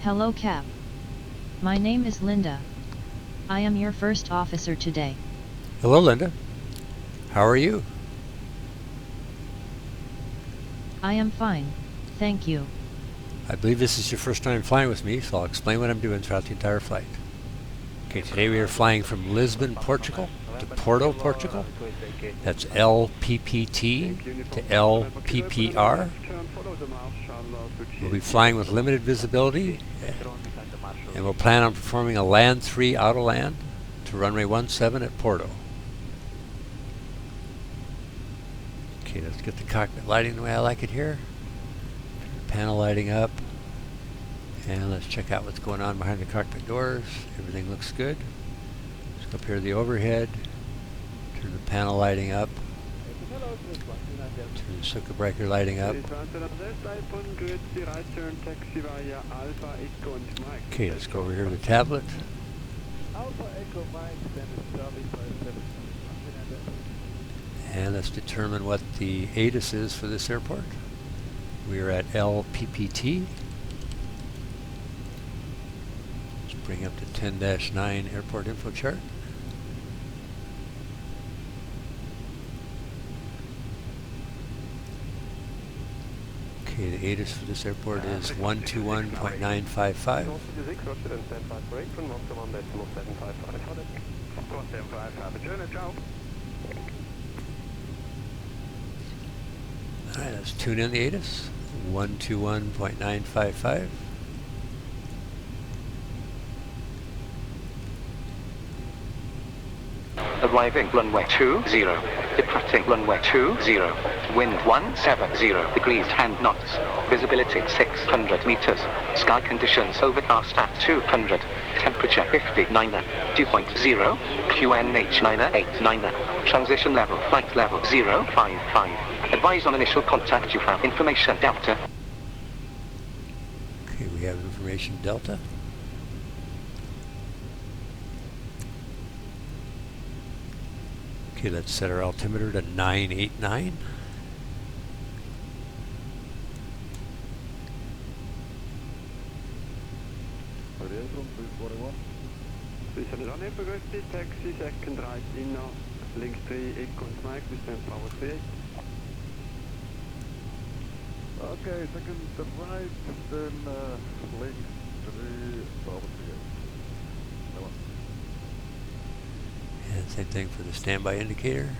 Hello Cap. My name is Linda. I am your first officer today. Hello, Linda. How are you? I am fine, thank you. I believe this is your first time flying with me, so I'll explain what I'm doing throughout the entire flight. Okay, today we are flying from Lisbon, Portugal to Porto, Portugal. That's LPPT to LPPR. We'll be flying with limited visibility, and we'll plan on performing a LAND3 AUTOLAND to runway 17 at Porto. Okay, let's get the cockpit lighting the way I like it here. Panel lighting up. And let's check out what's going on behind the cockpit doors. Everything looks good. Let's go up here to the overhead. Turn the panel lighting up. Turn the circuit breaker lighting up. Okay, let's go over here to the tablet. And let's determine what the ATIS is for this airport. We are at LPPT. Let's bring up to 10-9 airport info chart. Okay, the ATIS for this airport is 121.955. Alright, let's tune in the ATIS. 121.955. Arriving runway 20, departing runway 20, wind 170 degrees 10 knots, visibility 600 meters, sky conditions overcast at 200, temperature 59, dew point 0, QNH 989, transition level flight level 055, advise on initial contact you have information Delta. Okay, we have information Delta. Okay, let's set our altimeter to 989. Taxi, second right inner, link 3, Echo and Mike, descent power 3. Okay, second right, then link 3, power 3. And same thing for the standby indicator.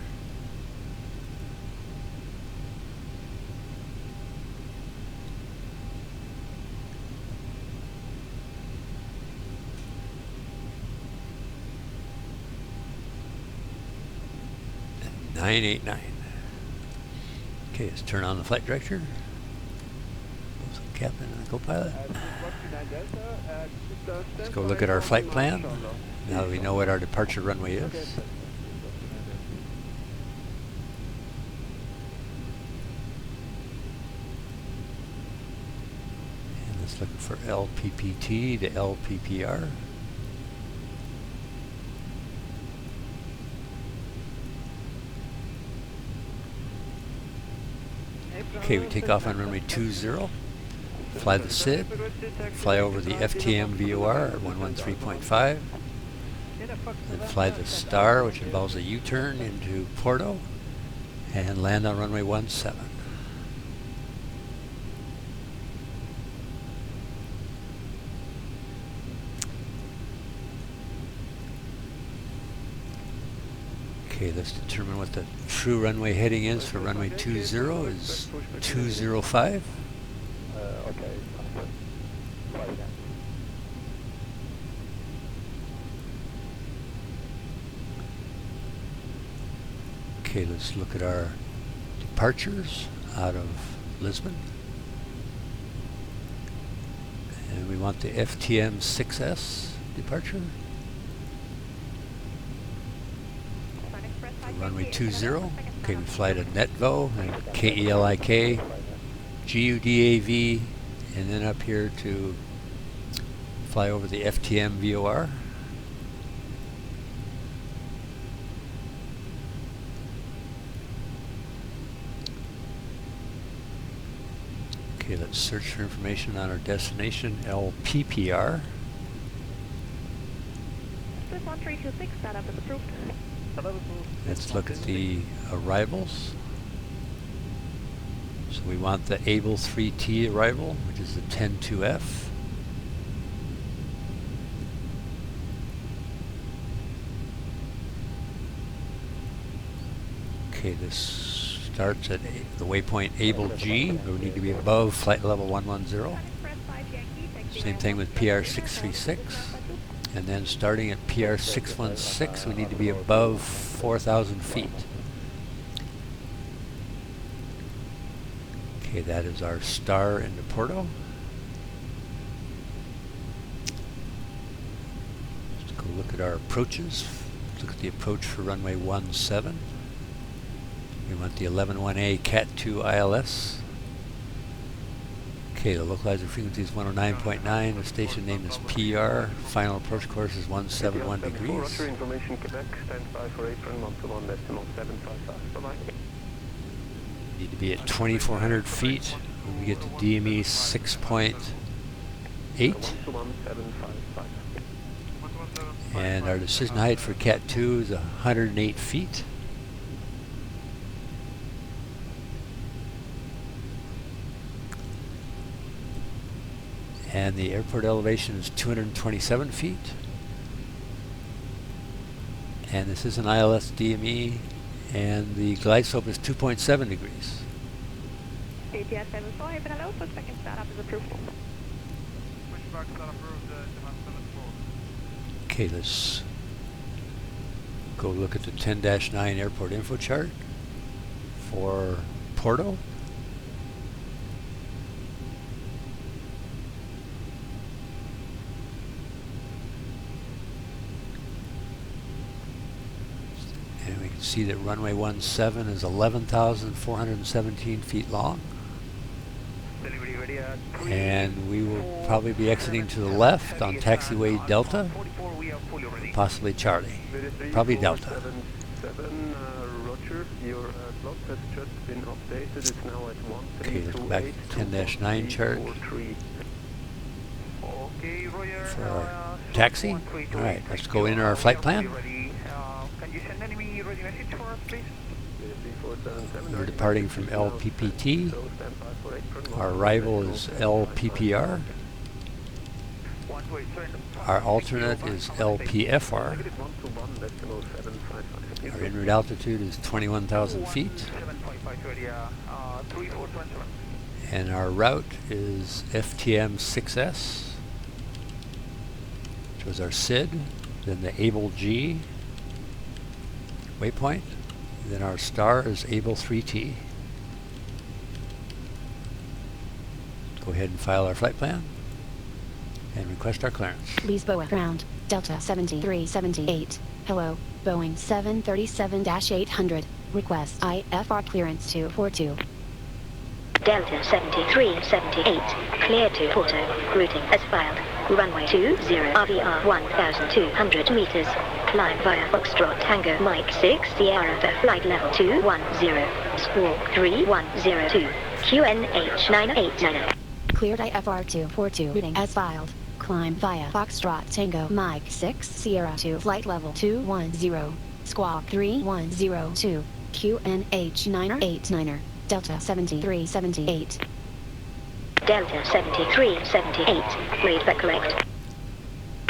And 989. Okay, let's turn on the flight director. Both the captain and the co-pilot. Let's go look at our flight plan. Now that we know what our departure runway is. And let's look for LPPT to LPPR. Okay, we take off on runway 20. Fly the SID. Fly over the FTM VOR at 113.5. Then fly the Star, which involves a U-turn into Porto, and land on runway 17. Okay, let's determine what the true runway heading is for runway 20 is 205. Okay. Okay, let's look at our departures out of Lisbon. And we want the FTM 6S departure. Runway 20. Okay, we fly to Netvo and KELIK, GUDAV, and then up here to fly over the FTM VOR. Okay, let's search for information on our destination, LPPR. Lisbon 326, setup is approved. Let's look at the arrivals. So we want the Able 3T arrival, which is the 102F. Okay, this starts at the waypoint Able G. We need to be above flight level 110. Same thing with PR636. And then starting at PR616, we need to be above 4,000 feet. Okay, that is our star into Porto. Let's go look at our approaches. Look at the approach for runway 17. We want the 111A Cat 2 ILS. Okay, the localizer frequency is 109.9. The station name is PR. Final approach course is 171 degrees. Roger, information Quebec, stand by for apron 121.755. Bye-bye. Need to be at 2,400 feet when we get to DME 6.8. 121.755. And our decision height for Cat 2 is 108 feet. And the airport elevation is 227 feet. And this is an ILS DME, and the glide slope is 2.7 degrees. ATS 74, hello, full second startup is approved. Okay, let's go look at the 10-9 airport info chart for Porto. And we can see that runway 17 is 11,417 feet long. And we will probably be exiting to the left on taxiway Delta, possibly Charlie, probably Delta. Roger, your slot has just been updated. It's now at 132.8. Okay, let's go back to the 10-9 chart for our taxi. Alright, let's go into our flight plan. We're departing from LPPT. Our arrival is LPPR. Our alternate is LPFR. Our en route altitude is 21,000 feet. And our route is FTM 6S, which was our SID, then the Able G waypoint, and then our star is Able 3T. Go ahead and file our flight plan and request our clearance. Lisbon ground, Delta 7378. Hello, Boeing 737-800. Request IFR clearance to Porto. Delta 7378, clear to Porto, routing as filed, runway 20, RVR 1,200 meters, climb via Foxtrot Tango Mike 6 Sierra for flight level 210, squawk 3102, QNH 989. Cleared IFR to Porto, routing as filed, climb via Foxtrot Tango Mike 6 Sierra to flight level 210, squawk 3102, QNH 989. Delta 7378. Delta 7378, read but correct.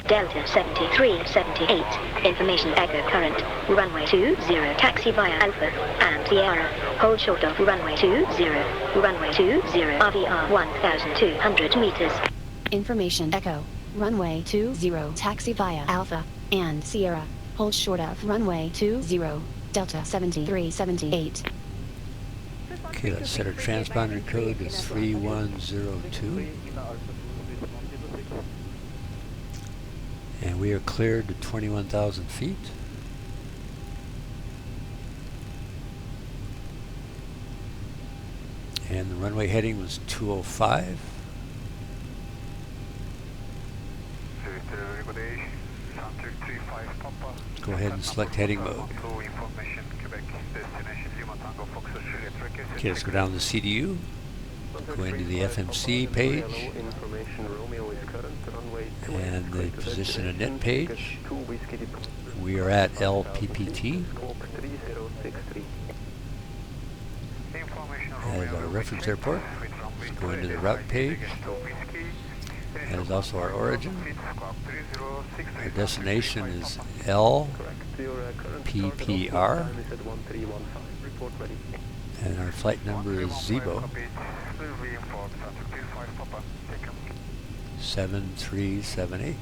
Delta 7378, information echo current, runway 20, taxi via Alpha, and Sierra, hold short of runway 20, runway 20, RVR 1,200 meters. Information echo, runway 20, taxi via Alpha, and Sierra, hold short of runway 20, Delta 7378. Okay, let's set our transponder code as 3102. And we are cleared to 21,000 feet. And the runway heading was 205. Go ahead and select heading mode. Okay, let's go down to CDU. Go into the FMC page and the position init page. We are at LPPT. That is our reference airport. Let's go into the route page. That is also our origin. Our destination is LPPR. And our flight number is Zibo 7378.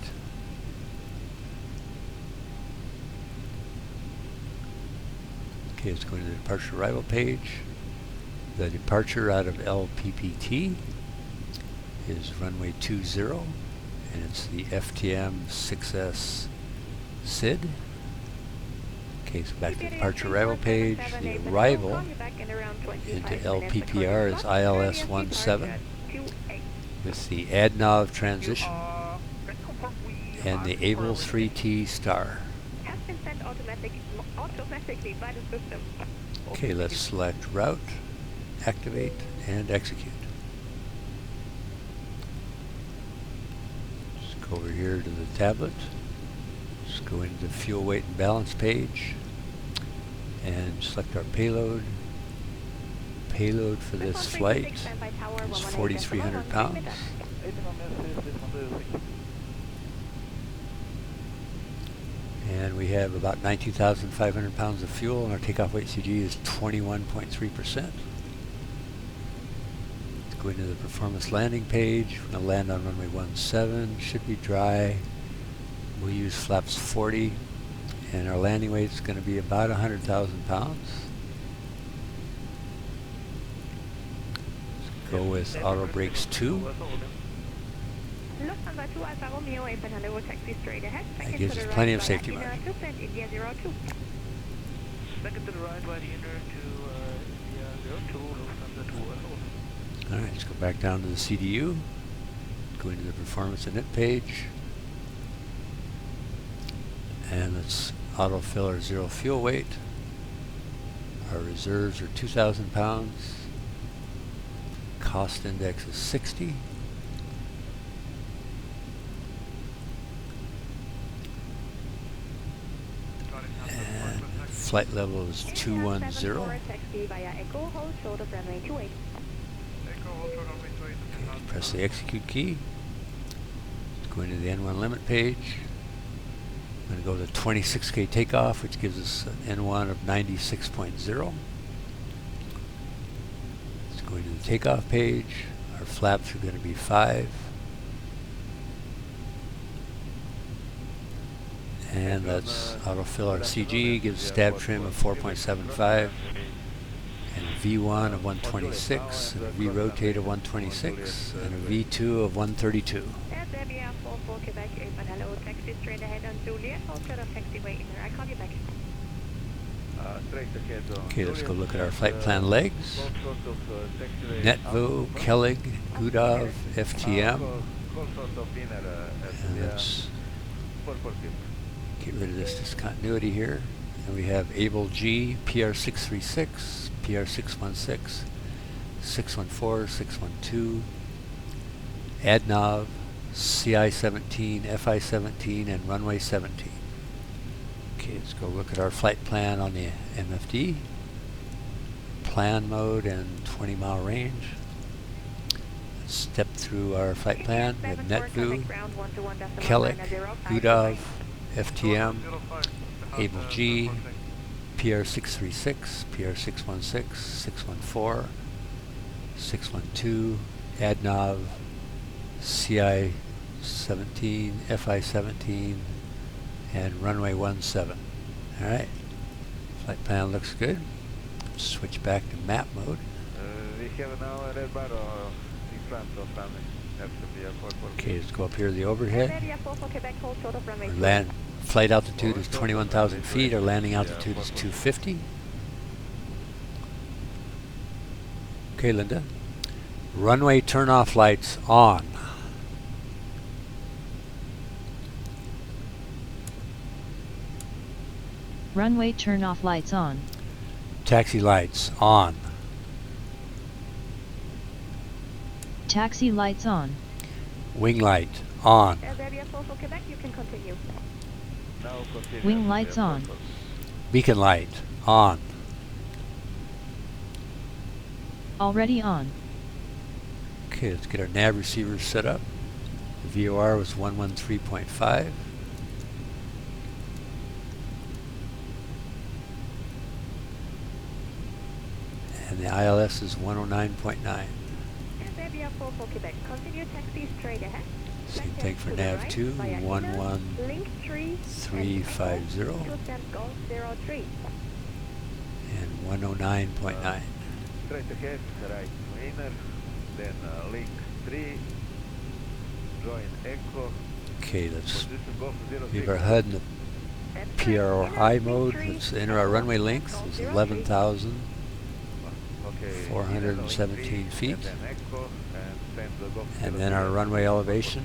Okay, let's go to the departure arrival page. The departure out of LPPT is runway 20, and it's the FTM 6S SID. Okay, so back to the departure arrival page. The arrival into LPPR is ILS-17 with the ADNAV transition and the Able 3T star. Okay, let's select route, activate, and execute. Just go over here to the tablet. Just go into the fuel weight and balance page and select our payload. Payload for this flight is 4,300 pounds. And we have about 19,500 pounds of fuel, and our takeoff weight CG is 21.3%. Let's go into the performance landing page. We're going to land on runway 17. Should be dry. We'll use flaps 40, and our landing weight is going to be about 100,000 pounds. Let's go with auto brakes 2. That gives us plenty of safety margin. Alright, let's go back down to the CDU. Go into the performance init page. And let's autofill our zero fuel weight. Our reserves are 2,000 pounds. Cost index is 60. And flight level is 210. Okay, press the execute key. Let's go into the N1 limit page. I'm going to go to 26K takeoff, which gives us an N1 of 96.0. Let's go into the takeoff page. Our flaps are going to be 5. And let's autofill our CG, gives stab trim of 4.75, and a V1 of 126, and a V-rotate of 126, and a V2 of 132. Okay, let's go look at our flight plan legs. Netvo, Kellig, Gudov, FTM. And let's get rid of this discontinuity here. And we have Able G, PR636, PR616, 614, 612, ADNAV, CI-17, FI-17, and runway 17. Okay, let's go look at our flight plan on the MFD. Plan mode and 20-mile range. Let's step through our flight plan. We have Netvu, Kellig, Gudov, FTM, Able G, PR636, PR616, 614, 612, ADNAV, CI-17, FI-17, and runway 17. Alright, flight plan looks good. Switch back to map mode. We have now a red bar in front of runway. Okay, let's go up here to the overhead. Our flight altitude is 21,000 feet. Our landing altitude is 250. Okay, Linda. Runway turn-off lights on. Runway turn-off lights on. Taxi lights on. Taxi lights on. Wing light on. Zambia 4 for Quebec, you can continue. Now continue. Wing lights on. Beacon light on. Already on. Okay, let's get our nav receivers set up. The VOR was 113.5. And the ILS is 109.9. Zambia 4 for Quebec, continue taxi straight ahead. Same thing for nav 2, 11350 and 109.9. Straight ahead, right to inner, then link 3, join echo, Okay, let's position go for 06. leave our HUD in the PRI mode. Let's enter our runway length. It's 11,417 feet. And then our runway elevation,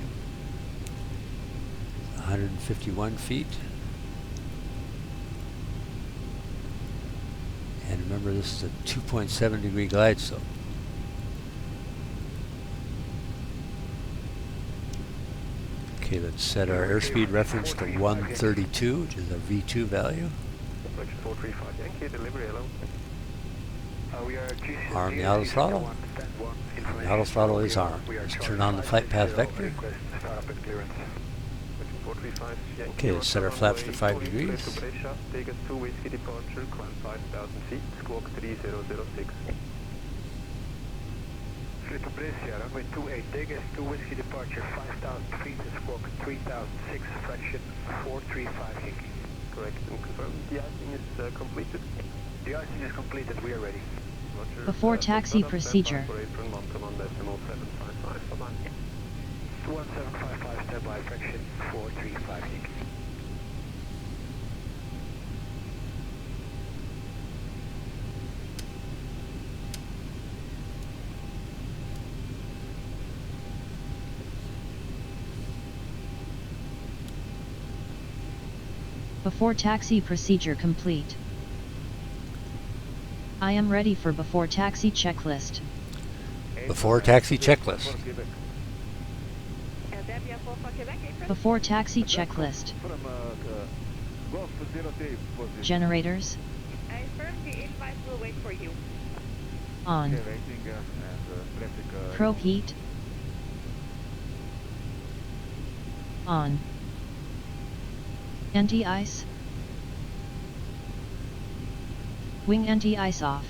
151 feet. And remember, this is a 2.7 degree glide slope. Okay, let's set our airspeed reference to 132, which is our V2 value. Arm the auto throttle. The auto throttle is armed. Let's turn on the flight path vector. Okay, let's set our flaps to 5 degrees. Take us to Whiskey departure, climb 5,000 feet, squawk 3006. Slip to Brescia, runway 28, take us to Whiskey departure, 5,000 feet, squawk 3006, fraction 435 Yankee. Correct, and confirm the icing is completed. The icing is completed, we are ready. Roger. Before taxi procedure. For apron, Mountain on decimal 755, bye-bye. 21755, standby, fraction 435 Yankee. Before taxi procedure complete. I am ready for before taxi checklist. Before taxi checklist. Zambia 4 for Quebec, apron. Before taxi checklist. From Golf 03 position. Generators I affirm the invite will wait for you. on. Okay, rating and traffic. Probe heat on. Anti-ice. Wing anti-ice off.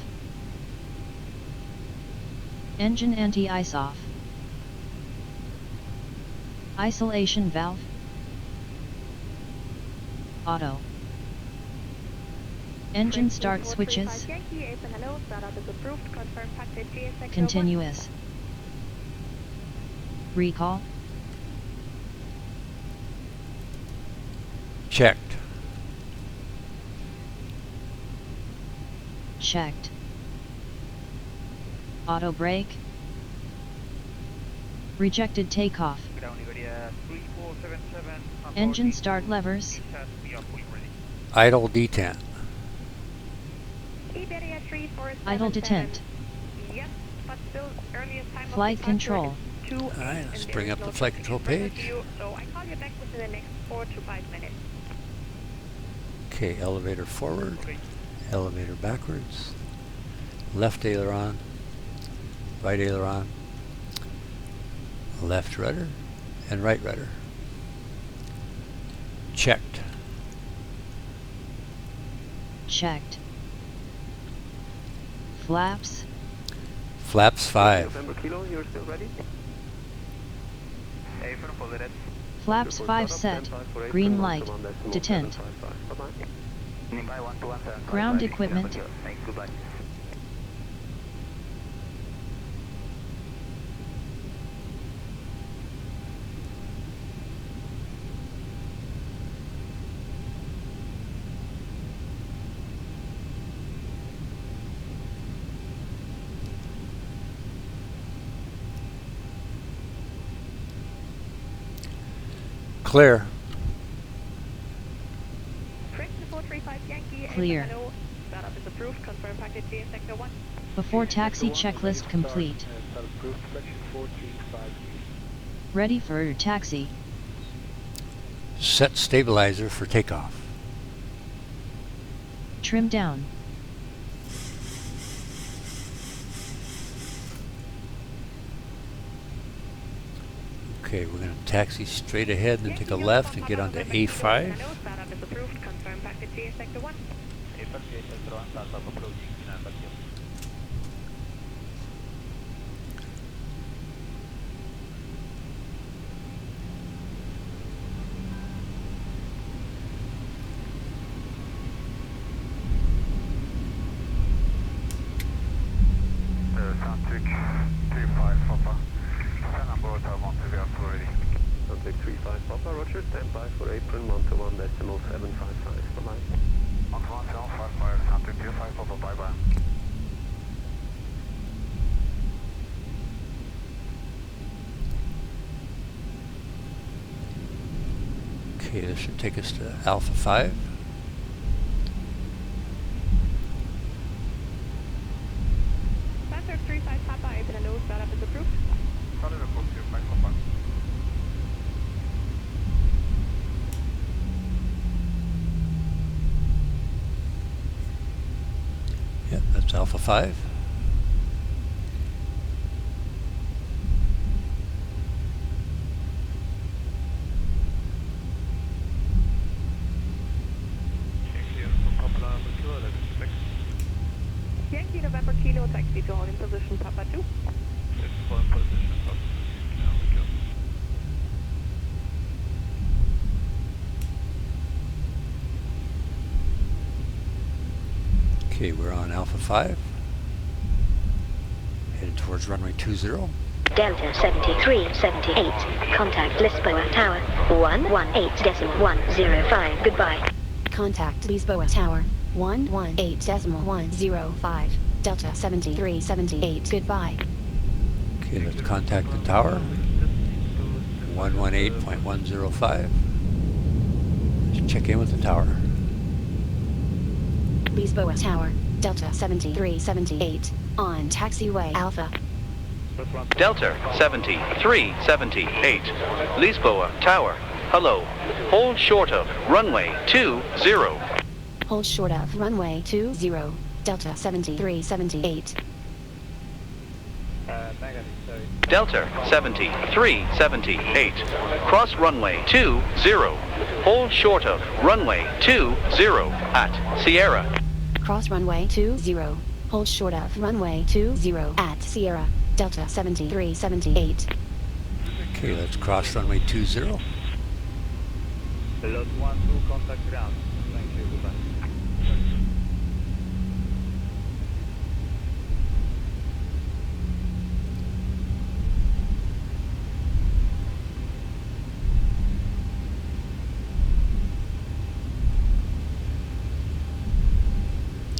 Engine anti-ice off. Isolation valve. Auto. Engine start switches. Yankee, apron, hello, startup is approved, confirm packet GSX 01. Continuous. Recall. Checked. Checked. Auto brake. Rejected takeoff. Engine start levers. Idle detent. Iberia 3477. Idle detent. Yes, but still earliest time of Flight departure control. is 2 Alright, let's and bring there up is the no flight traffic control in front of page. you, so I call you back within the next 4 to 5 minutes. Okay, elevator forward, elevator backwards, left aileron, right aileron, left rudder, and right rudder. Checked. Checked. Flaps. Flaps 5. November Kilo, you're still ready? Apron positive. Flaps 5 set. Green light. Detent. Ground equipment. Thanks, goodbye. Clear. French 435 Yankee, Clear. apron, hello, startup is approved, confirm packet GSX 01. Before taxi checklist complete. Approved, fraction 435. Ready for taxi. Set stabilizer for takeoff. Trim down. Okay, we're going to taxi straight ahead and then take a left and get onto A5. Confirm back to GS sector 1. Soundtrack 35 Papa. Stand on board, I want to be up already. Soundtrack 35 Papa, roger, stand by for apron 121 decimal 755, bye-bye. 121 Soundtrack 35 Papa, bye-bye. Okay, this should take us to Alpha 5. Passer 35 Papa, open and nose, startup is approved. Solid report 35 Papa. Yep, that's Alpha 5. Yankee November Kilo, taxi to hold in position, Papa 2. Okay, we're on Alpha 5. Headed towards runway 20. Delta 7378. Contact Lisboa Tower 118.105. Goodbye. Contact Lisboa Tower 118.105. Delta 7378. Goodbye. Okay, let's contact the tower. 118.105. Let's check in with the tower. Lisboa Tower, Delta 7378, on taxiway Alpha. Delta 7378, Lisboa Tower, hello. Hold short of runway 20. Hold short of runway 20, Delta 7378. Delta 7378, cross runway 20. Hold short of runway 20 at Sierra. Cross runway 20. Hold short of runway 20 at Sierra, Delta 7378. Okay, let's cross runway 20. Lot 1, 2, contact ground. Thank you, goodbye.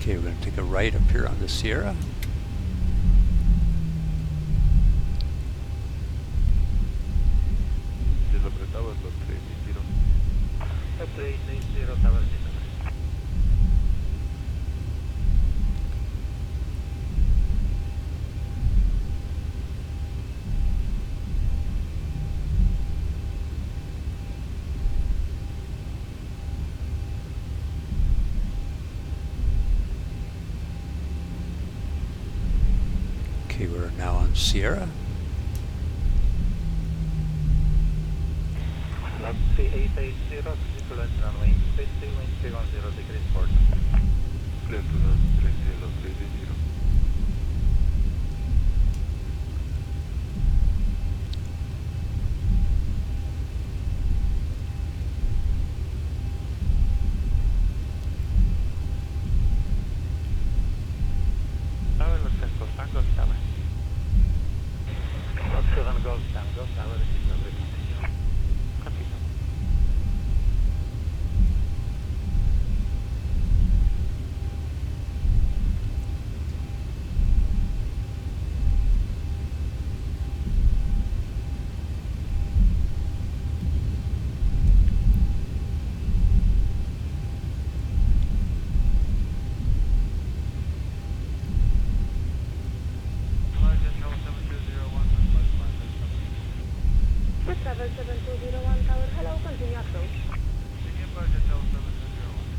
Okay, we're going to take a right up here on the Sierra. Okay, we're now on Sierra. Lot 3880, circulate runway 50, wind 310 degrees port. Clear to the 3030. Tower, let's go Tango Tower. Lot 7 Golf Tango Tower, this is everything. Continue. Emergent 7201, 721 tower, hello, continue approach.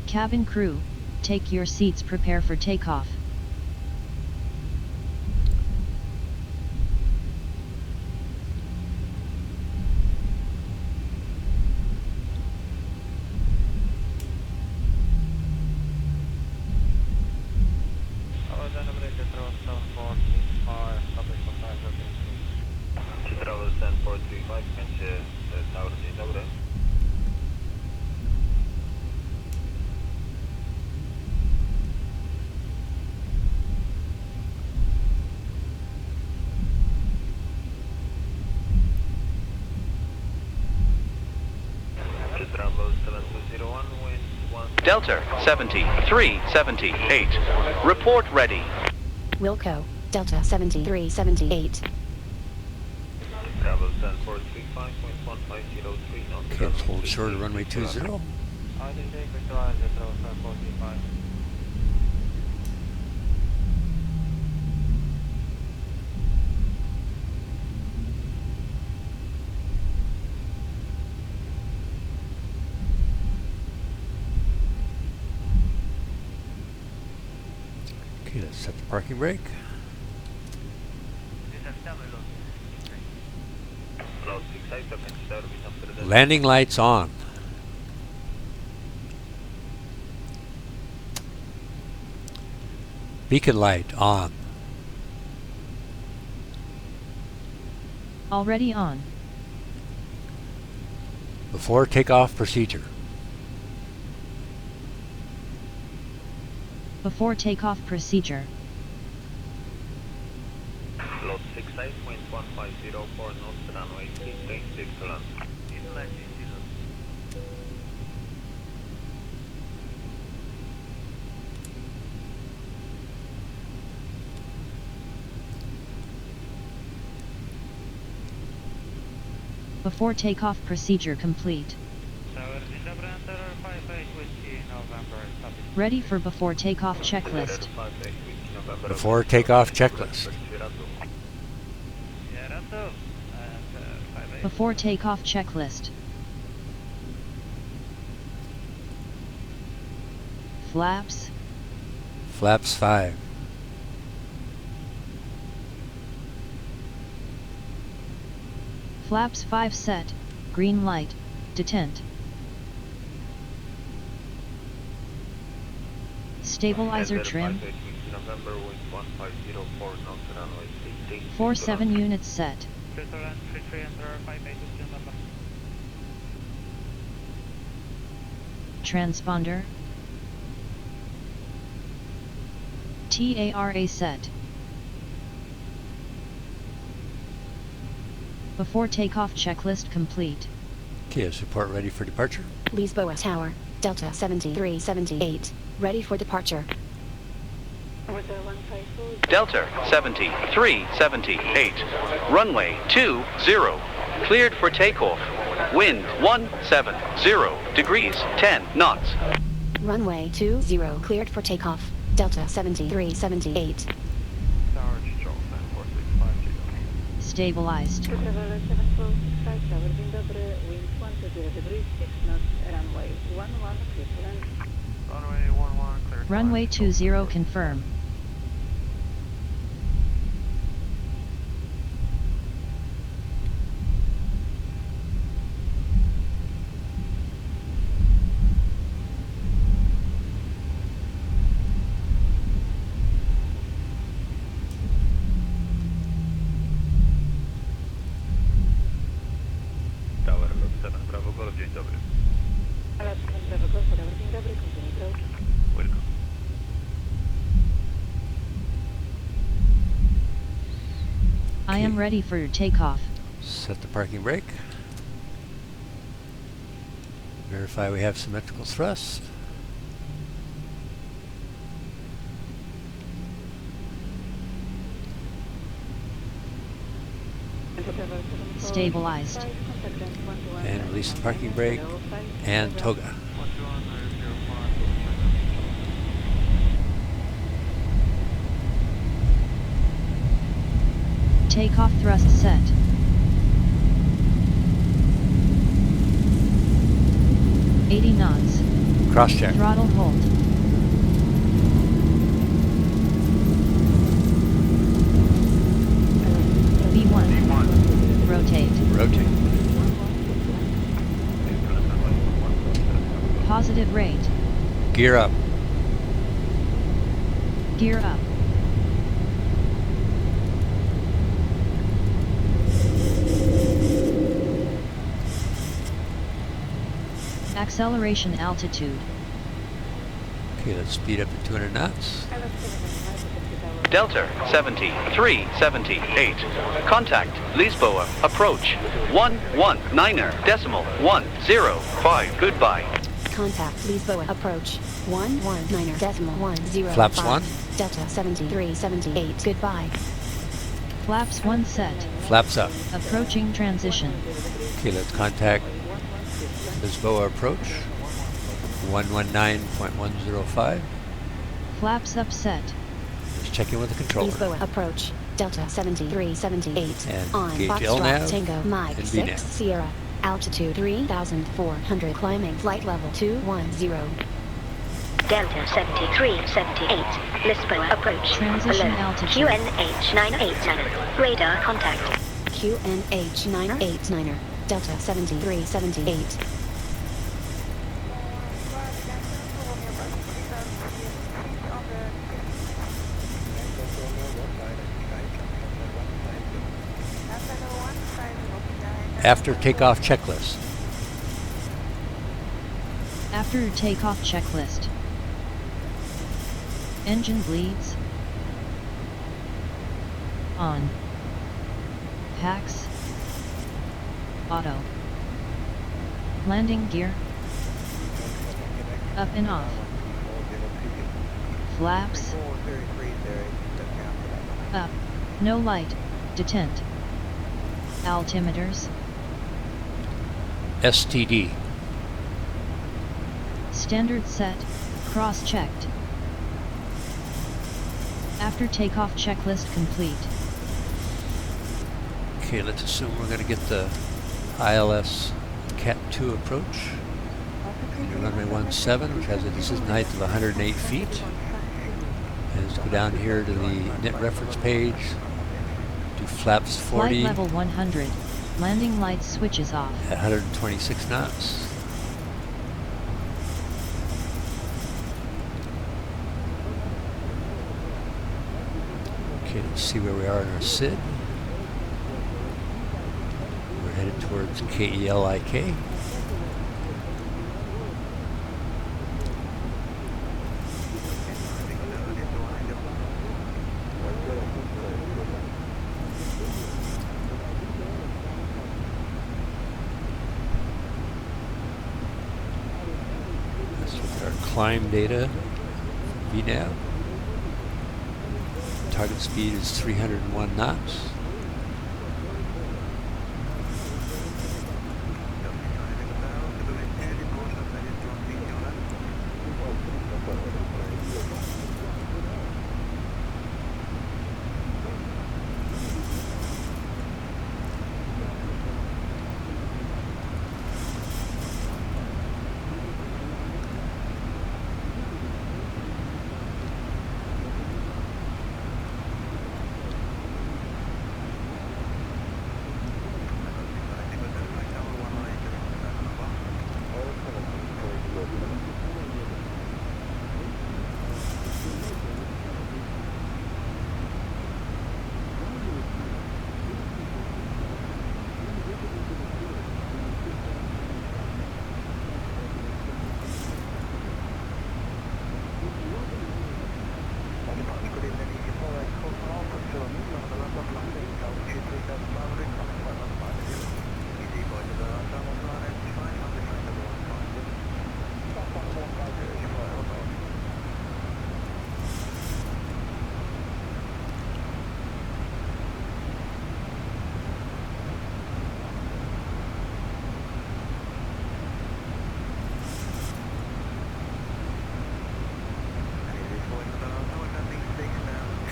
Cabin crew, take your seats, prepare for takeoff. Travel 10435, będzie tower, dzień dobry. Travel 7201, wind 1. Delta 7378. Report ready. Wilco, Delta 7378. Travel 10435.1503 knots. Okay, let's hold short of runway 20. Okay, let's set the parking brake. Landing lights on. Beacon light on. Already on. Before takeoff procedure. Before takeoff procedure. Lot 68.1504 knots, runway 36 to land. Before takeoff procedure complete. Ready for before takeoff checklist. Before takeoff checklist. Before takeoff checklist. Flaps. Flaps 5. Flaps 5 set. Green light. Detent. Stabilizer trim. 47 units set. Transponder. TARA set. Before takeoff checklist complete. Okay, is report ready for departure? Lisbon Tower, Delta 7378. Ready for departure. Delta 7378. Runway 20. Cleared for takeoff. Wind 170 degrees 10 knots. Runway 20 cleared for takeoff. Delta 7378. Stabilized. Runway 20 confirm. I am ready for your takeoff. Set the parking brake. Verify we have symmetrical thrust. Stabilized. And release the parking brake and toga. Takeoff thrust set. 80 knots. Cross check. Throttle hold. V1. Rotate. Rotate. Positive rate. Gear up. Gear up. Acceleration altitude. Okay, let's speed up to 200 knots. Delta 7378. Contact Lisboa. Approach 119.105. Goodbye. Contact Lisboa. Approach 119.105. Flaps 1. Delta 7378. Goodbye. Flaps 1 set. Flaps up. Approaching transition. Okay, let's contact Lisboa approach 119.105. Flaps up set. Let's check in with the controller. Lisboa approach Delta 7378 And on gauge Foxtrot LNAV Tango Mike and 6 VNAV. Sierra. Altitude 3,400. Climbing flight level 210. Delta 7378. Lisbon approach. Transition Alert. altitude. QNH 989. Radar contact. QNH 989er. Delta 7378. After takeoff checklist. After takeoff checklist. Engine bleeds. On. Packs. Auto. Landing gear. Up and off. Flaps. Up. No light. Detent. Altimeters. STD. Standard set. Cross-checked. After takeoff checklist complete. Okay, let's assume we're going to get the ILS Cat 2 approach. Into runway 17, which has a descent height of 108 feet. And let's go down here to the NIT reference page. Do flaps 40 Flight level 100. Landing lights switches off. at 126 knots. Okay, let's see where we are in our SID. We're headed towards KELIK. Let's look at our climb data. VNAV. Target speed is 301 knots.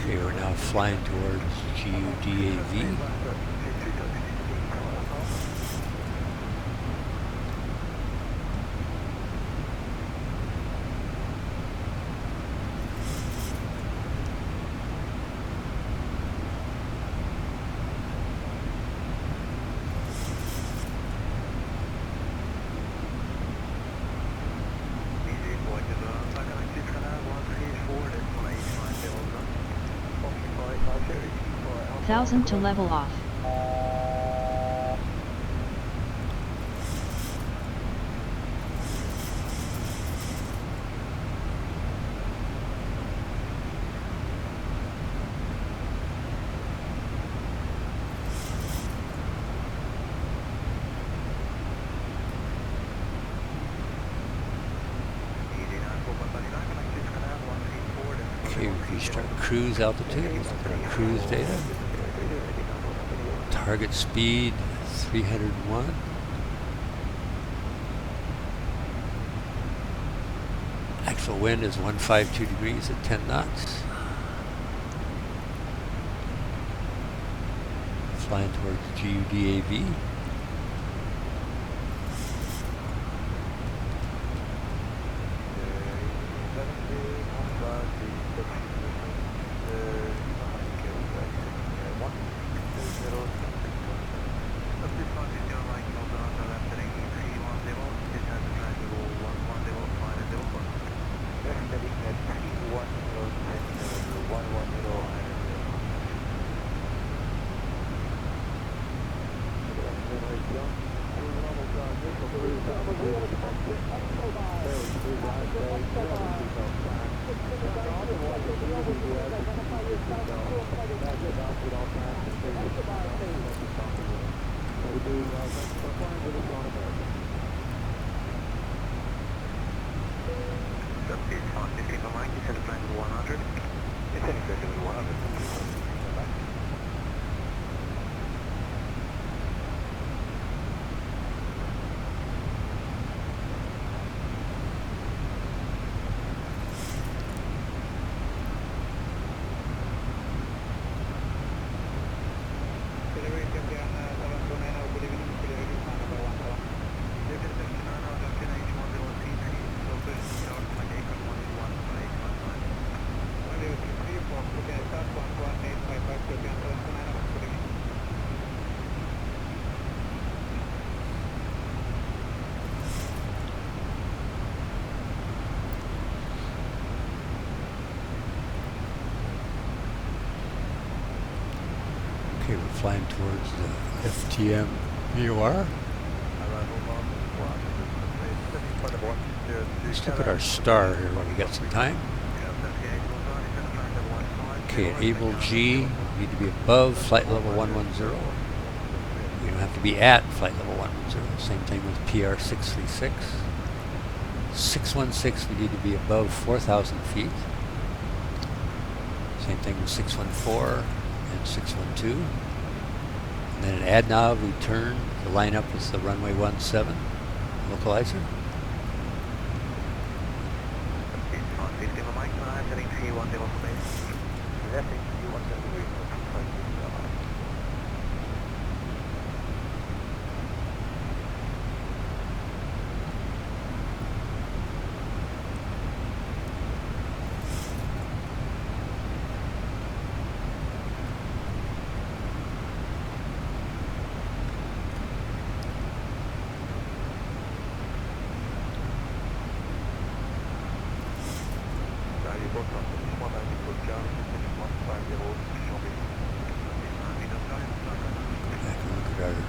Okay, we're now flying towards GUDAV. 1000 to level off. Okay, we start cruise altitude. Let's put our cruise data. Target speed 301. Actual wind is 152 degrees at 10 knots. Flying towards GUDAV. Okay, we're flying towards the FTM VOR. Let's look at our star here when we get some time. Okay, at Able G, we need to be above flight level 110. We don't have to be at flight level 110. Same thing with PR 636. 616, we need to be above 4,000 feet. Same thing with 614 and 612. And then at ADNAV, we turn to line up with the runway 17 localizer.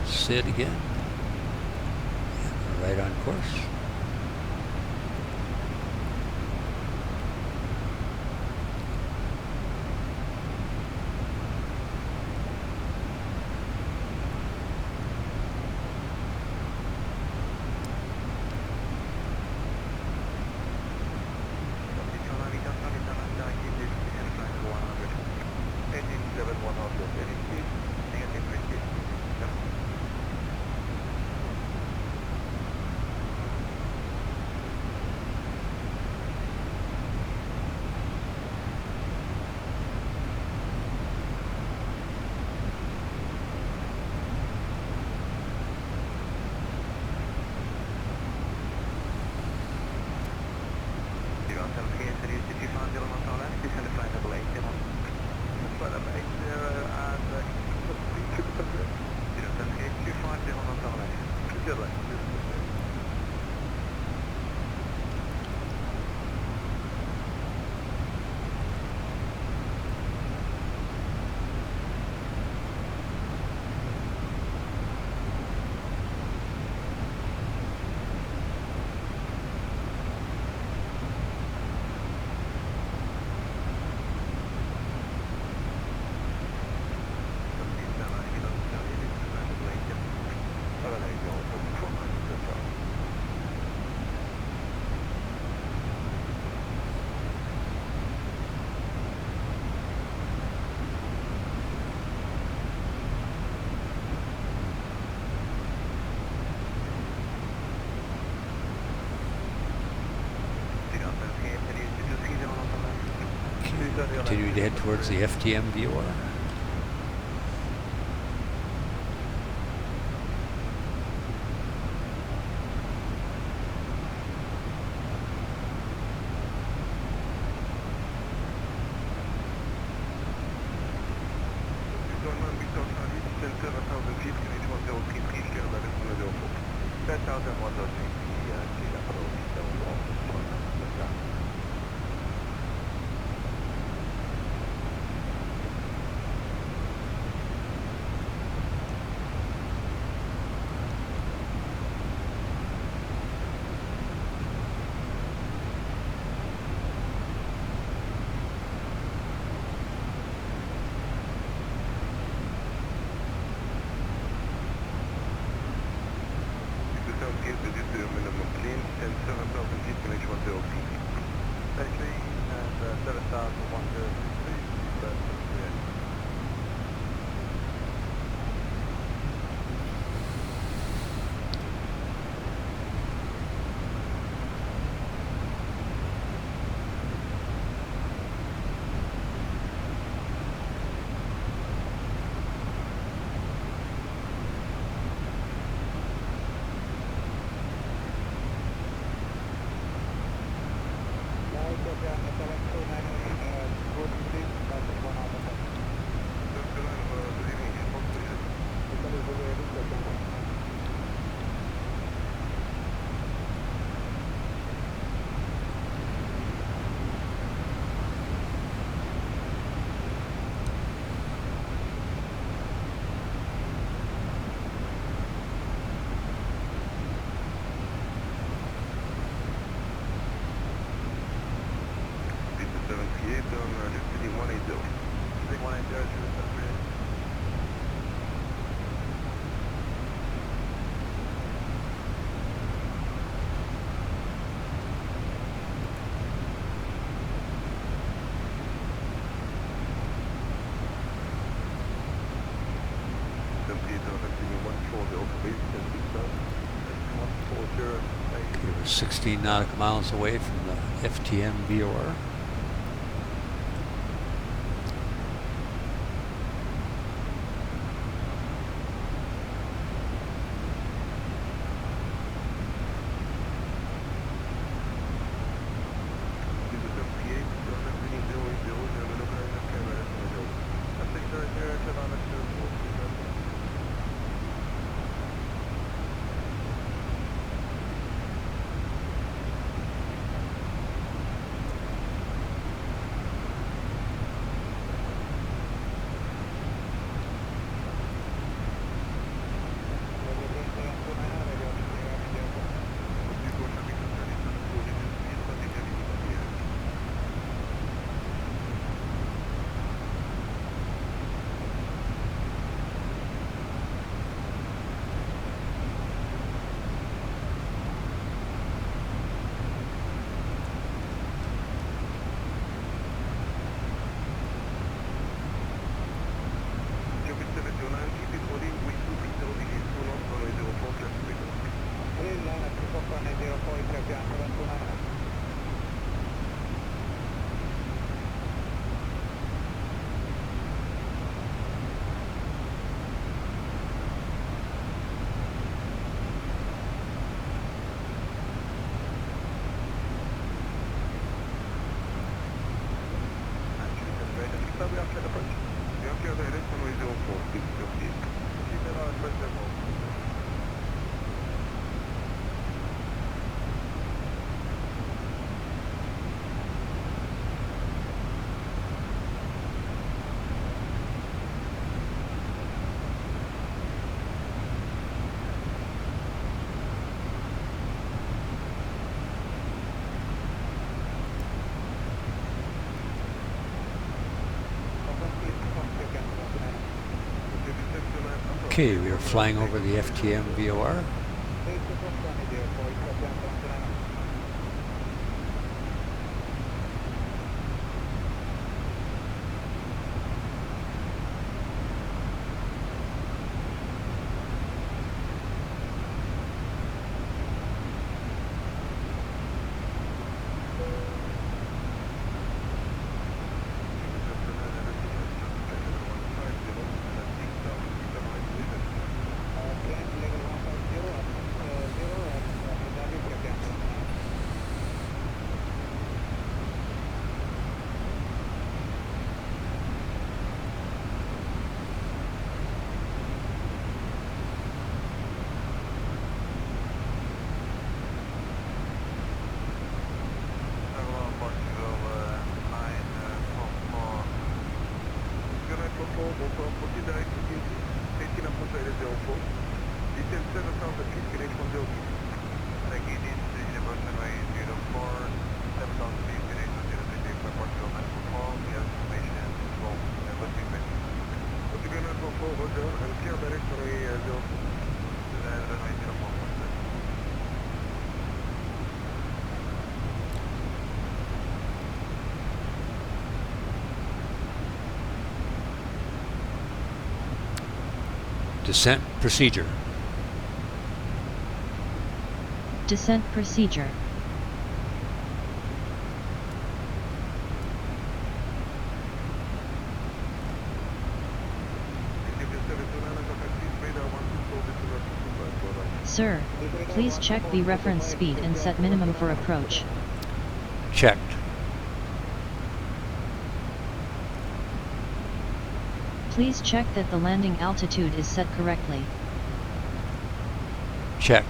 Sit again. And we're right on course. continuing to head towards the FTM VOR. Okay, we're 16 nautical miles away from the FTM VOR. Okay, we are flying over the FTM VOR. Descent procedure. Descent procedure. Sir, please check the reference speed and set minimum for approach. Checked. Please check that the landing altitude is set correctly. Checked.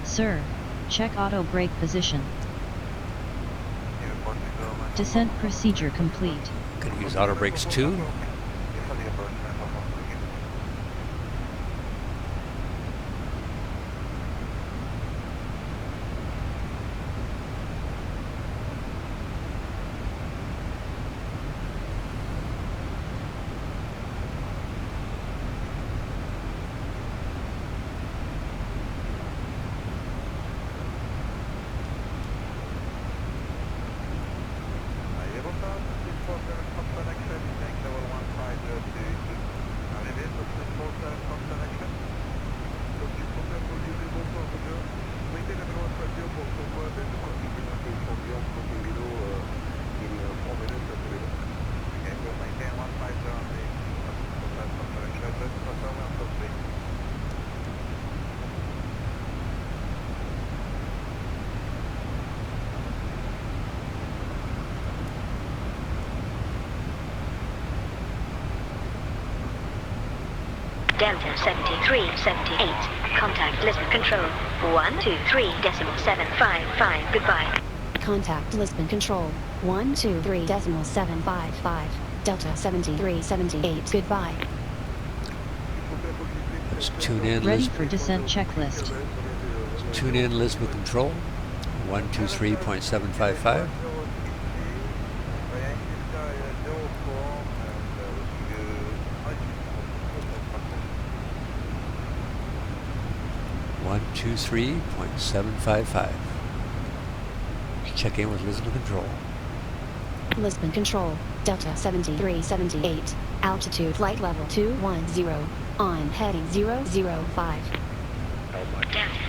Sir, check auto brake position. Descent procedure complete. Gonna use auto brakes 2. Delta 7378, contact Lisbon Control, 123.755, goodbye. Contact Lisbon Control, 123.755, Delta 7378, goodbye. Let's tune in. Ready for descent checklist. Tune in Lisbon Control, 123.755. One, 2, 3.755. Check in with Lisbon Control. Lisbon Control, Delta 7378, altitude flight level 210, on heading 005. Delta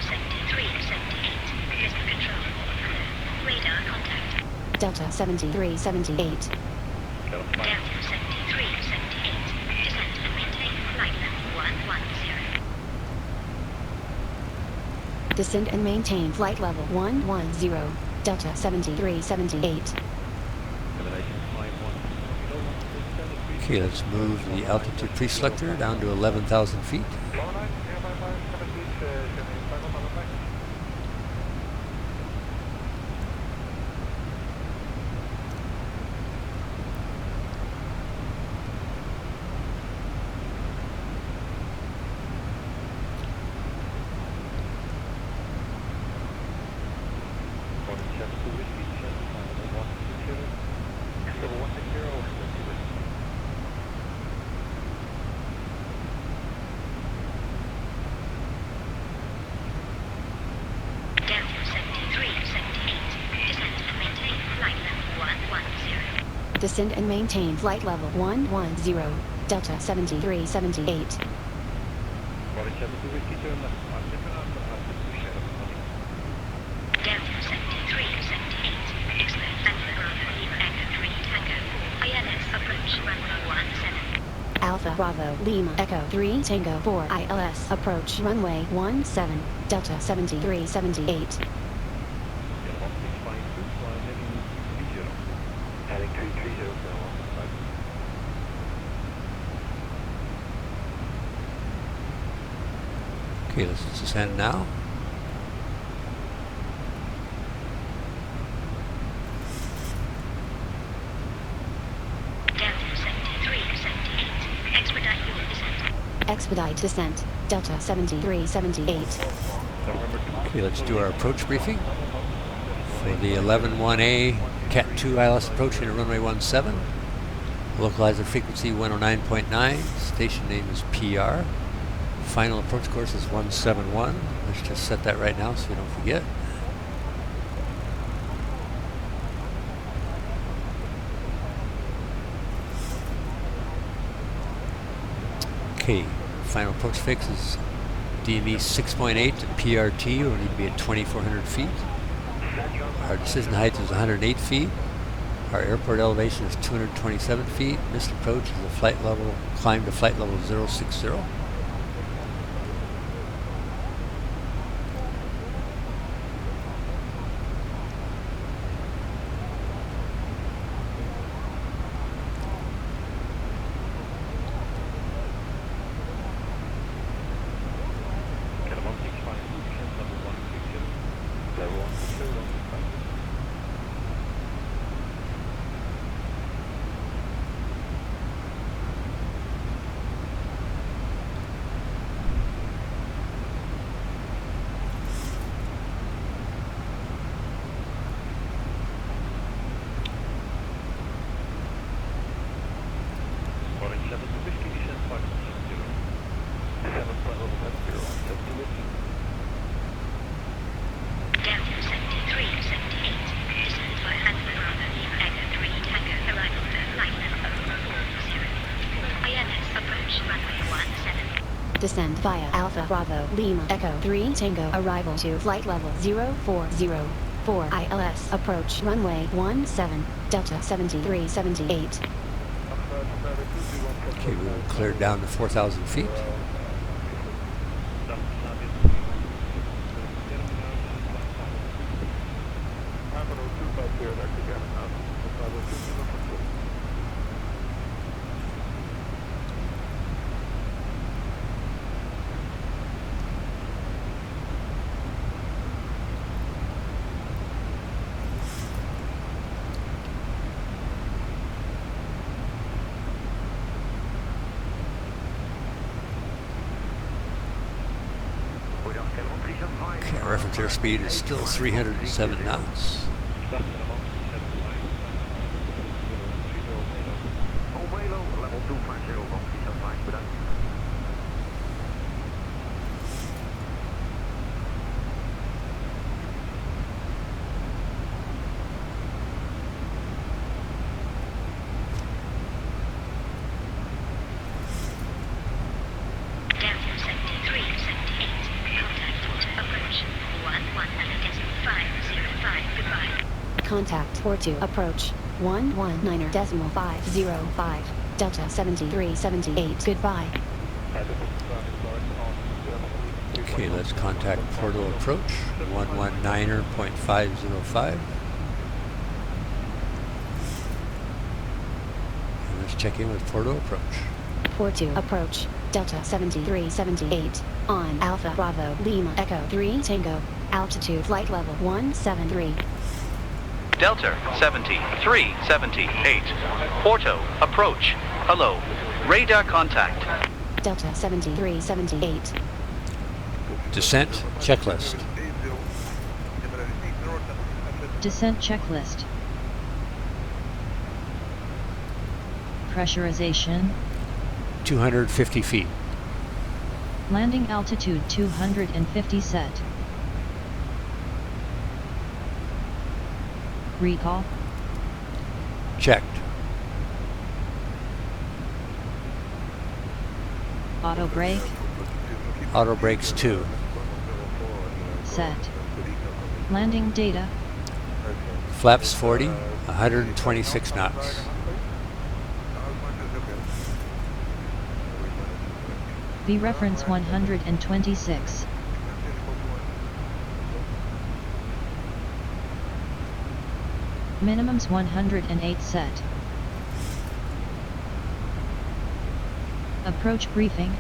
7378, Lisbon Control, radar contact. Delta 7378, Delta 7378, descend and maintain flight level 110. descend and maintain flight level 110, Delta 7378. Okay, let's move the altitude pre-selector down to 11,000 feet. Descend and maintain flight level 110, Delta 7378. Delta 7378, expect Alpha Bravo Lima Echo 3 Tango 4 ILS approach runway 17. Alpha Bravo Lima Echo 3 Tango 4 ILS, approach runway 17. Delta 7378. Heading 330. Okay, let's descend now. Delta 7378, expedite your descent. Expedite descent, Delta 7378. Okay, let's do our approach briefing. For the 111A Cat 2 ILS approach into runway 17. Localizer frequency 109.9. Station name is PR. Final approach course is 171. Let's just set that right now so we don't forget. Okay, final approach fix is DME 6.8 and PRT will need to be at 2,400 feet. Our decision height is 108 feet. Our airport elevation is 227 feet. Missed approach is a flight level, climb to flight level 060. Descend via Alpha Bravo Lima Echo 3 Tango. Arrival to flight level 0404. ILS approach runway 17 Delta 7378. Okay, we will clear down to 4,000 feet. Okay, our reference airspeed is still 307 knots. Contact Porto approach 119.505 Delta 7378. Goodbye. Okay, let's contact Porto approach 119.505. And let's check in with Porto approach. Porto approach Delta 7378 on Alpha Bravo Lima Echo 3 Tango. Altitude flight level 173. Delta 7378. Porto, approach. Hello. Radar contact. Delta 7378. Descent checklist. Descent checklist. Pressurization. 250 feet. Landing altitude 250 set. Recall. Checked. Auto brake. Auto brakes 2. Set. Landing data. Flaps 40, 126 knots. V reference 126. Minimums 108 set. Approach briefing.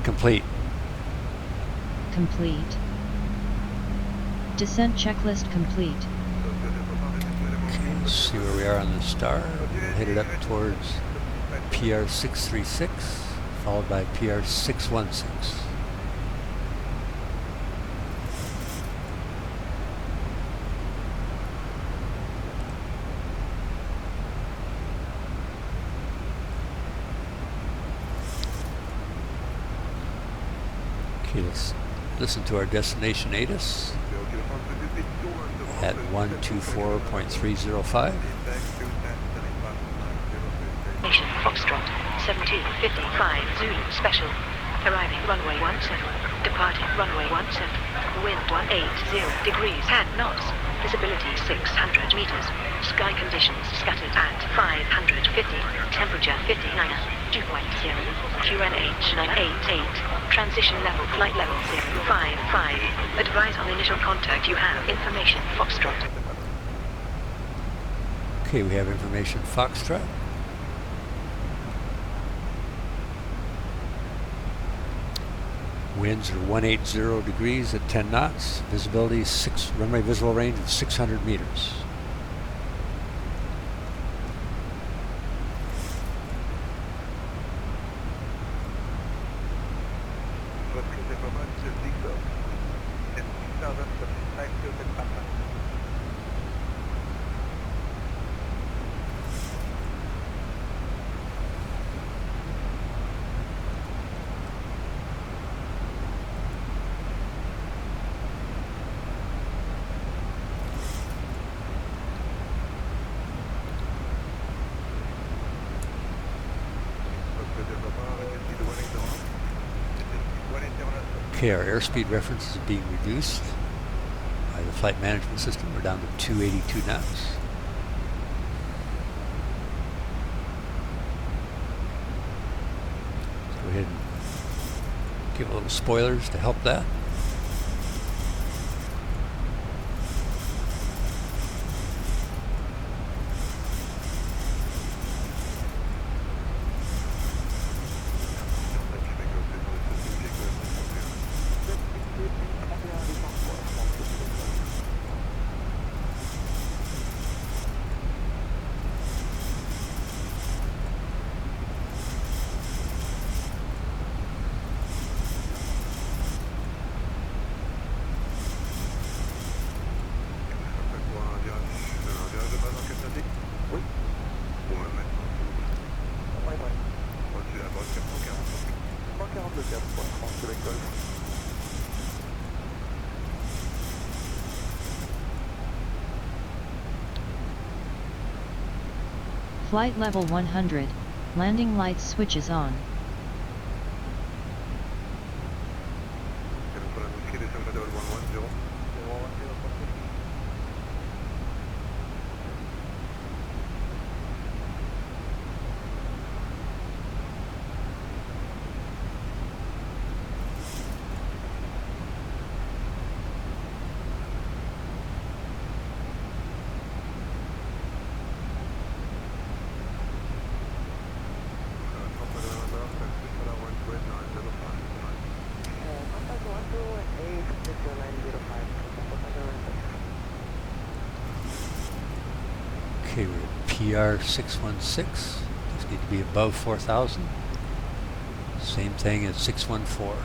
Complete. Complete. Descent checklist complete. Okay, let's see where we are on the star. We're headed up towards PR 636, followed by PR 616. Okay, let's listen to our destination ATIS at 124.305. Mission Foxtrot 1755 Zulu Special. Arriving runway 17. Departing runway 17. Wind 180 degrees 10 knots. Visibility 600 meters. Sky conditions scattered at 550. Temperature 59. Dew point 0. QNH 988. Transition level flight level 055. Advise on initial contact you have information Foxtrot. Okay, we have information Foxtrot. Winds are 180 degrees at 10 knots. Visibility runway visual range of 600 meters. Okay, our airspeed reference is being reduced by the flight management system. We're down to 282 knots. Let's go ahead and give a little spoilers to help that. Flight level 100, landing lights switches on. Okay, we're at PR616. Just need to be above 4,000. Same thing as 614.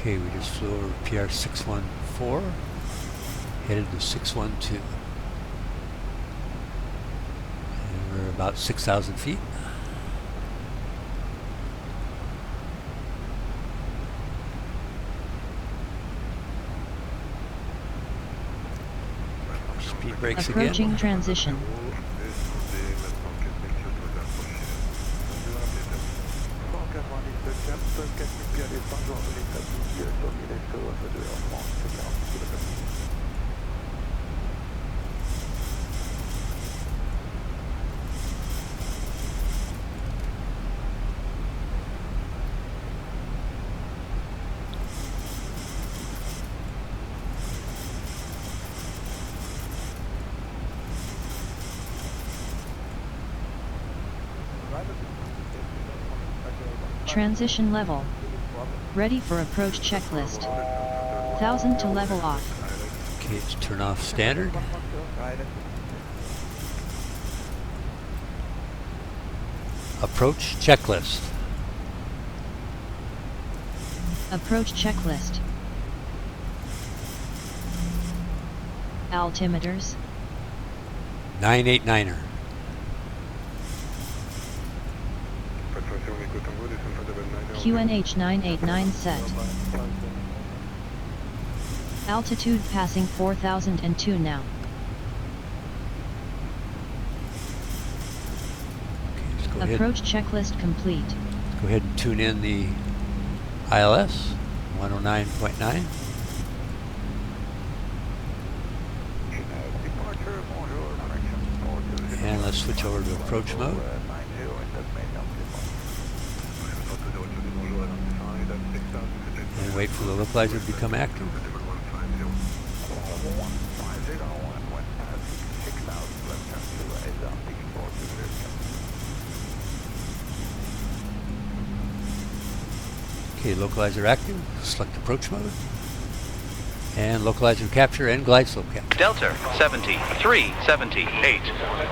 Okay, we just flew over PR614, headed to 612. And we're about 6,000 feet. Speed brakes again. Approaching transition. Transition level. Ready for approach checklist. 1000 to level off. Okay, let's turn off standard. Approach checklist. Approach checklist. Altimeters. 989er. QNH 989 set. Altitude passing 4002 now. Okay, let's go ahead. Approach checklist complete. Go ahead and tune in the ILS 109.9. And let's switch over to approach mode. And wait for the localizer to become active. Okay, localizer active. Select approach mode. And localizer capture and glide slope capture. Delta 7378.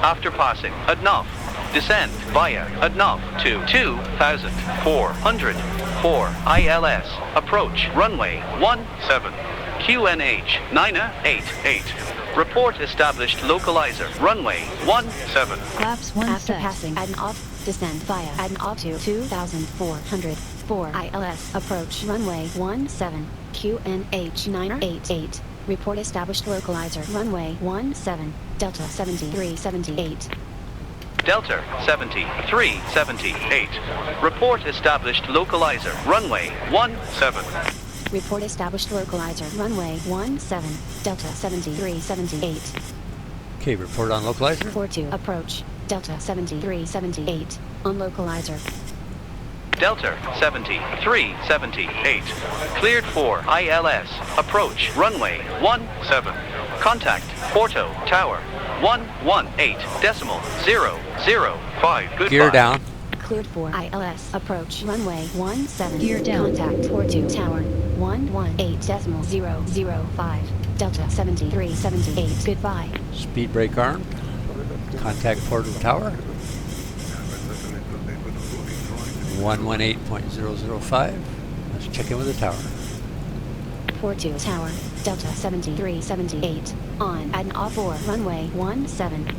After passing ADNAV, descend via ADNAV to 2404 ILS. Approach runway 17. QNH 988. Report established localizer runway 17. Flaps 1 After set. passing ADNAV, descend via ADNAV to 2404 ILS. Approach runway 17. QNH 988. Report established localizer runway 17. Delta 7378. Delta 7378. Report established localizer runway 17. Report established localizer runway 17. Delta 7378. Okay, report on localizer. 42 approach. Delta 7378 on localizer. Delta 7378. Cleared for ILS. Approach runway 17. Contact Porto Tower 118.005. Goodbye. Gear down. Cleared for ILS. Approach runway 17. Gear down. Contact Porto Tower 118.005. Delta 7378. Goodbye. Speed brake armed. Contact Porto Tower 118.005. Let's check in with the tower. Porto Tower, Delta 7378, on ADNAV 4, runway 17.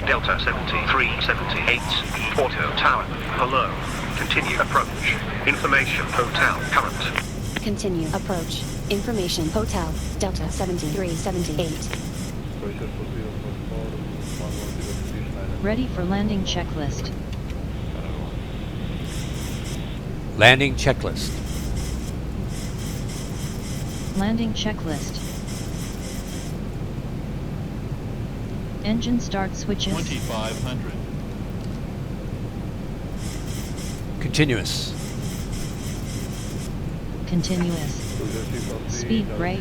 Delta 7378, Porto Tower, hello. Continue approach. Information hotel current. Continue approach. Information hotel, Delta 7378. Ready for landing checklist. Landing checklist. Landing checklist. Engine start switches. 2500. Continuous. Continuous. Speed brake.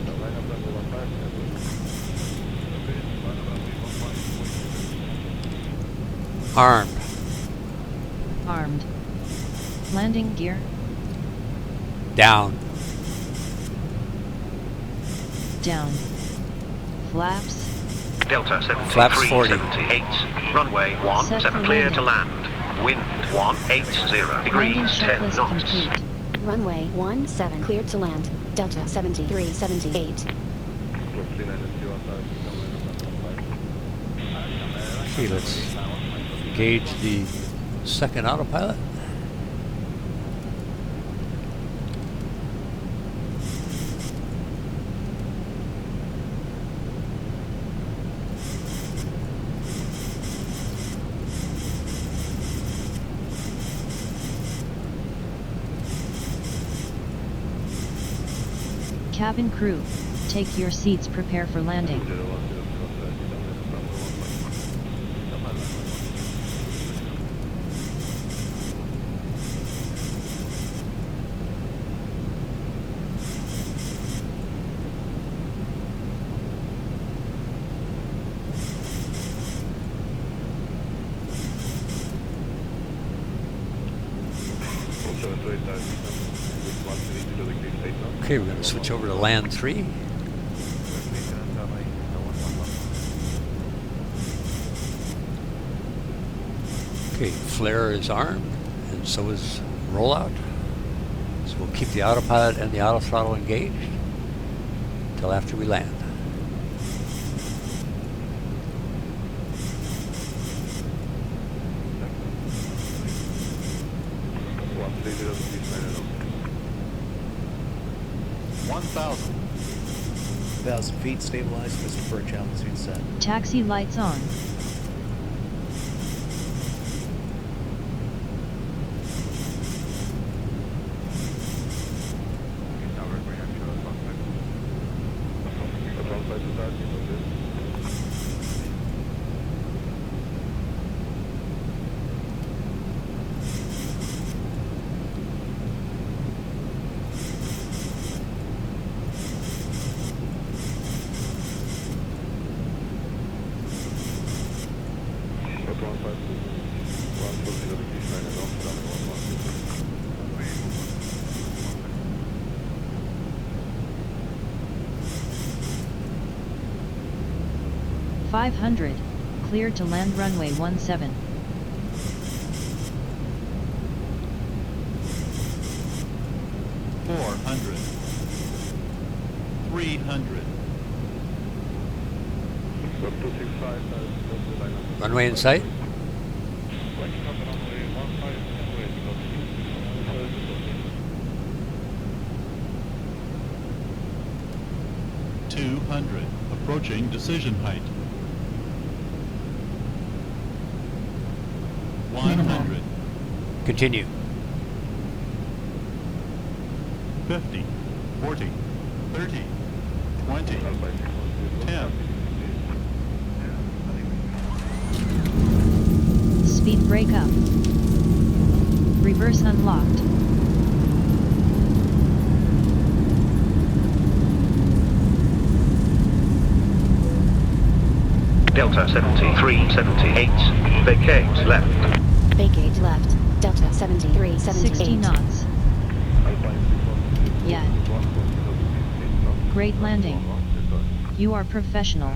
Armed. Armed. Landing gear. Down. Down. Flaps. Delta Flaps 40. 7378, runway Set 17, for clear to landing. land. Wind 180 degrees, Landing 10 checklist knots. complete. Runway 17, cleared to land, Delta 7378. Okay, let's engage the second autopilot. Cabin crew, take your seats, prepare for landing. Okay, we're going to switch over to LAND3. Okay, flare is armed, and so is rollout. So we'll keep the autopilot and the auto throttle engaged until after we land. Thousand feet, stabilized, Mr. Birch, altitude set. Taxi lights on. .500, cleared to land runway 17. Runway in sight. Approaching decision height. 100. Continue. 50, 40, 30, 20, 10. Speed brake up. Reverse unlocked. Delta 7378, vacate left. Vacate left, Delta 7378. 60 knots. Yeah. Great landing. You are professional.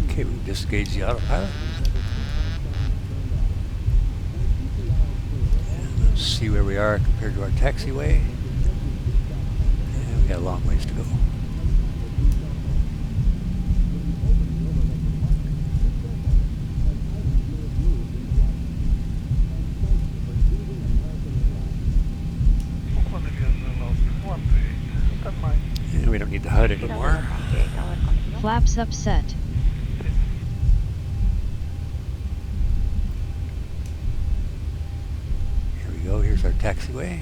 Okay, we disengage the autopilot. And let's see where we are compared to our taxiway. And we got a long ways to go. And we don't need the HUD anymore. Flaps upset. Here we go, here's our taxiway.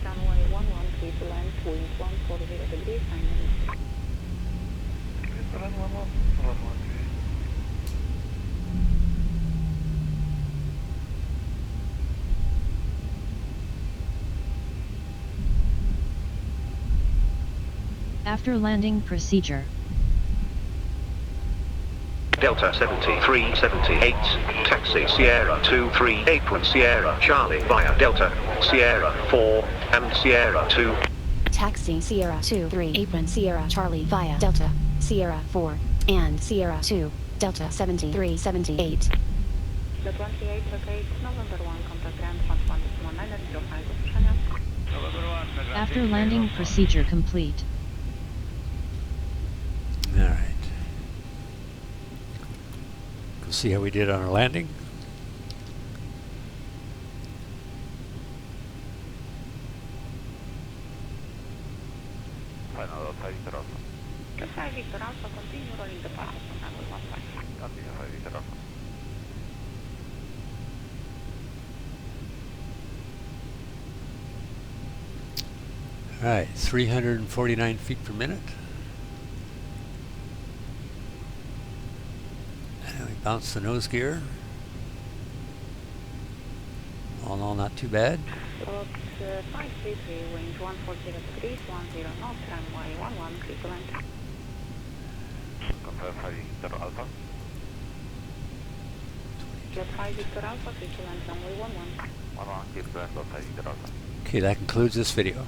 runway 113 to land, wind 140 degrees, After landing procedure. Delta 7378, taxi Sierra 23 apron Sierra Charlie via Delta, Sierra 4, and Sierra 2. Taxi Sierra 23 apron Sierra Charlie via Delta, Sierra 4, and Sierra 2, Delta 7378. The 28 locate November 1, contact ground 11905 do słyszenia. After landing procedure complete. Alright. We'll see how we did on our landing. Final 5 Victor Alpha. The 5 Victor Alpha, continue rolling the path on runway 15. Copy, 5 Victor Alpha. Alright, 349 feet per minute. And we bounce the nose gear. All in all, not too bad. Slot 533, wind 140 degrees, 10 knots, runway 11, clear to land. Confirm 5 Victor Alpha. Slot 5 Victor Alpha, clear to land, runway 11. 11, clear to land, slot 5 Victor Alpha. Okay, that concludes this video.